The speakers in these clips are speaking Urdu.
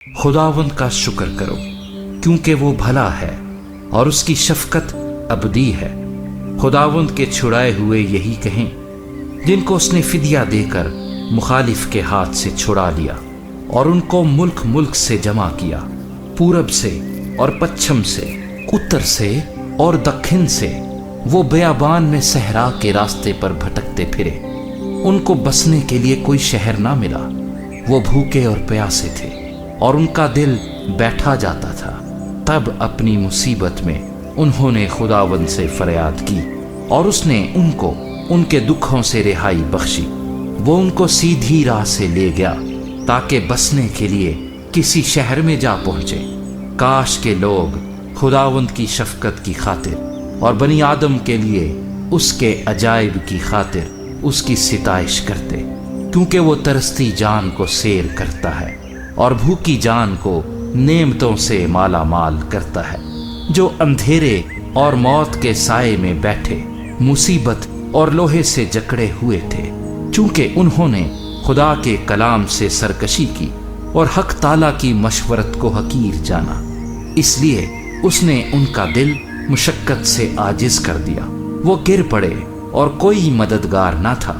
خداوند کا شکر کرو کیونکہ وہ بھلا ہے اور اس کی شفقت ابدی ہے۔ خداوند کے چھڑائے ہوئے یہی کہیں جن کو اس نے فدیہ دے کر مخالف کے ہاتھ سے چھڑا لیا اور ان کو ملک ملک سے جمع کیا، پورب سے اور پچھم سے، اتر سے اور دکھن سے۔ وہ بیابان میں صحرا کے راستے پر بھٹکتے پھرے، ان کو بسنے کے لیے کوئی شہر نہ ملا۔ وہ بھوکے اور پیاسے تھے اور ان کا دل بیٹھا جاتا تھا۔ تب اپنی مصیبت میں انہوں نے خداوند سے فریاد کی اور اس نے ان کو ان کے دکھوں سے رہائی بخشی۔ وہ ان کو سیدھی راہ سے لے گیا تاکہ بسنے کے لیے کسی شہر میں جا پہنچے۔ کاش کے لوگ خداوند کی شفقت کی خاطر اور بنی آدم کے لیے اس کے عجائب کی خاطر اس کی ستائش کرتے، کیونکہ وہ ترستی جان کو سیر کرتا ہے اور بھوکی جان کو نعمتوں سے مالا مال کرتا ہے۔ جو اندھیرے اور موت کے سائے میں بیٹھے مصیبت اور لوہے سے جکڑے ہوئے تھے، چونکہ انہوں نے خدا کے کلام سے سرکشی کی اور حق تعالیٰ کی مشورت کو حقیر جانا، اس لیے اس نے ان کا دل مشقت سے عاجز کر دیا۔ وہ گر پڑے اور کوئی مددگار نہ تھا۔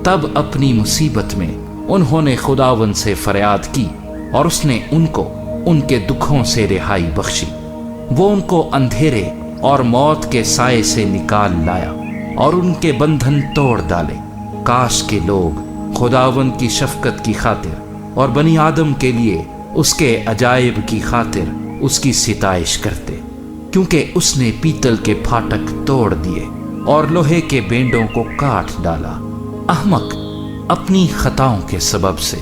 تب اپنی مصیبت میں انہوں نے خداوند سے فریاد کی اور اس نے ان کو ان کے دکھوں سے رہائی بخشی۔ وہ ان کو اندھیرے اور موت کے سائے سے نکال لایا اور ان کے بندھن توڑ ڈالے۔ کاش کے لوگ خداوند کی شفقت کی خاطر اور بنی آدم کے لیے اس کے عجائب کی خاطر اس کی ستائش کرتے، کیونکہ اس نے پیتل کے پھاٹک توڑ دیے اور لوہے کے بینڈوں کو کاٹ ڈالا۔ احمق اپنی خطاؤں کے سبب سے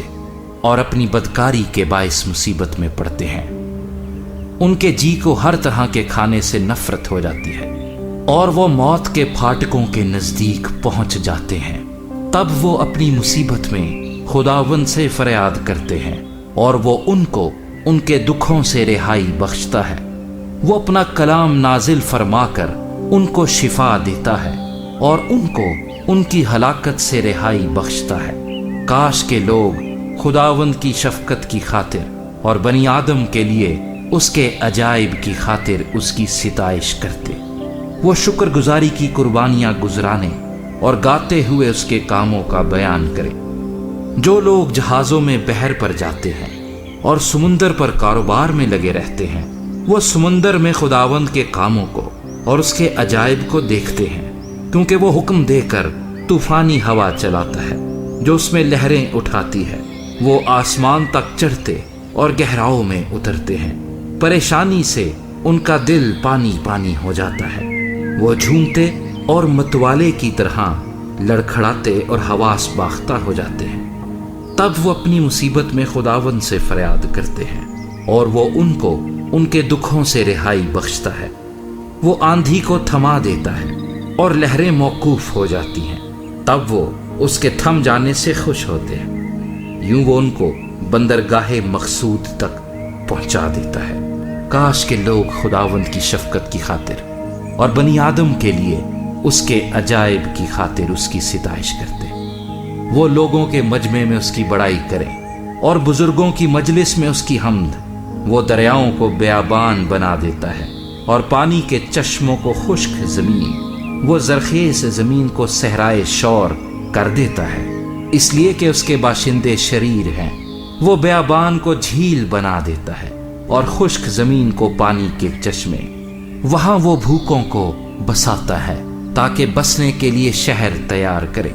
اور اپنی بدکاری کے باعث مصیبت میں پڑتے ہیں۔ ان کے جی کو ہر طرح کے کھانے سے نفرت ہو جاتی ہے اور وہ موت کے پھاٹکوں کے نزدیک پہنچ جاتے ہیں۔ تب وہ اپنی مصیبت میں خداوند سے فریاد کرتے ہیں اور وہ ان کو ان کے دکھوں سے رہائی بخشتا ہے۔ وہ اپنا کلام نازل فرما کر ان کو شفا دیتا ہے اور ان کو ان کی ہلاکت سے رہائی بخشتا ہے۔ کاش کے لوگ خداوند کی شفقت کی خاطر اور بنی آدم کے لیے اس کے عجائب کی خاطر اس کی ستائش کرتے۔ وہ شکر گزاری کی قربانیاں گزرانے اور گاتے ہوئے اس کے کاموں کا بیان کریں۔ جو لوگ جہازوں میں بحر پر جاتے ہیں اور سمندر پر کاروبار میں لگے رہتے ہیں، وہ سمندر میں خداوند کے کاموں کو اور اس کے عجائب کو دیکھتے ہیں، کیونکہ وہ حکم دے کر طوفانی ہوا چلاتا ہے جو اس میں لہریں اٹھاتی ہے۔ وہ آسمان تک چڑھتے اور گہراؤں میں اترتے ہیں۔ پریشانی سے ان کا دل پانی پانی ہو جاتا ہے۔ وہ جھومتے اور متوالے کی طرح لڑکھڑاتے اور حواس باختہ ہو جاتے ہیں۔ تب وہ اپنی مصیبت میں خداوند سے فریاد کرتے ہیں اور وہ ان کو ان کے دکھوں سے رہائی بخشتا ہے۔ وہ آندھی کو تھما دیتا ہے اور لہریں موقوف ہو جاتی ہیں۔ تب وہ اس کے تھم جانے سے خوش ہوتے ہیں۔ یوں وہ ان کو بندرگاہ مقصود تک پہنچا دیتا ہے۔ کاش کے لوگ خداوند کی شفقت کی خاطر اور بنی آدم کے لیے اس کے عجائب کی خاطر اس کی ستائش کرتے۔ وہ لوگوں کے مجمع میں اس کی بڑائی کریں اور بزرگوں کی مجلس میں اس کی حمد۔ وہ دریاؤں کو بیابان بنا دیتا ہے اور پانی کے چشموں کو خشک زمین۔ وہ زرخیز زمین کو صحرائے شور کر دیتا ہے، اس لیے کہ اس کے باشندے شریر ہیں۔ وہ بیابان کو جھیل بنا دیتا ہے اور خشک زمین کو پانی کے چشمے۔ وہاں وہ بھوکوں کو بساتا ہے تاکہ بسنے کے لیے شہر تیار کرے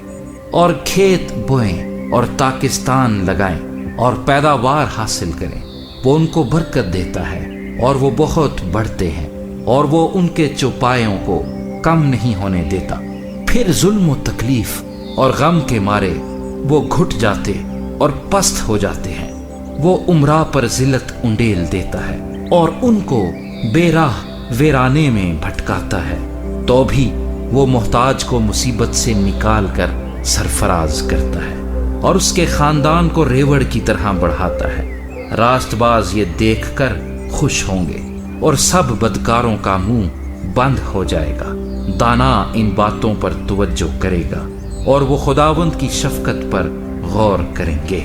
اور کھیت بوئیں اور تاکستان لگائیں اور پیداوار حاصل کریں۔ وہ ان کو برکت دیتا ہے اور وہ بہت بڑھتے ہیں اور وہ ان کے چوپایوں کو کم نہیں ہونے دیتا۔ پھر ظلم و تکلیف اور غم کے مارے وہ گھٹ جاتے اور پست ہو جاتے ہیں۔ وہ امراء پر ذلت انڈیل دیتا ہے اور ان کو بے راہ ویرانے میں بھٹکاتا ہے، تو بھی وہ محتاج کو مصیبت سے نکال کر سرفراز کرتا ہے اور اس کے خاندان کو ریوڑ کی طرح بڑھاتا ہے۔ راست باز یہ دیکھ کر خوش ہوں گے اور سب بدکاروں کا منہ بند ہو جائے گا۔ دانا ان باتوں پر توجہ کرے گا اور وہ خداوند کی شفقت پر غور کریں گے۔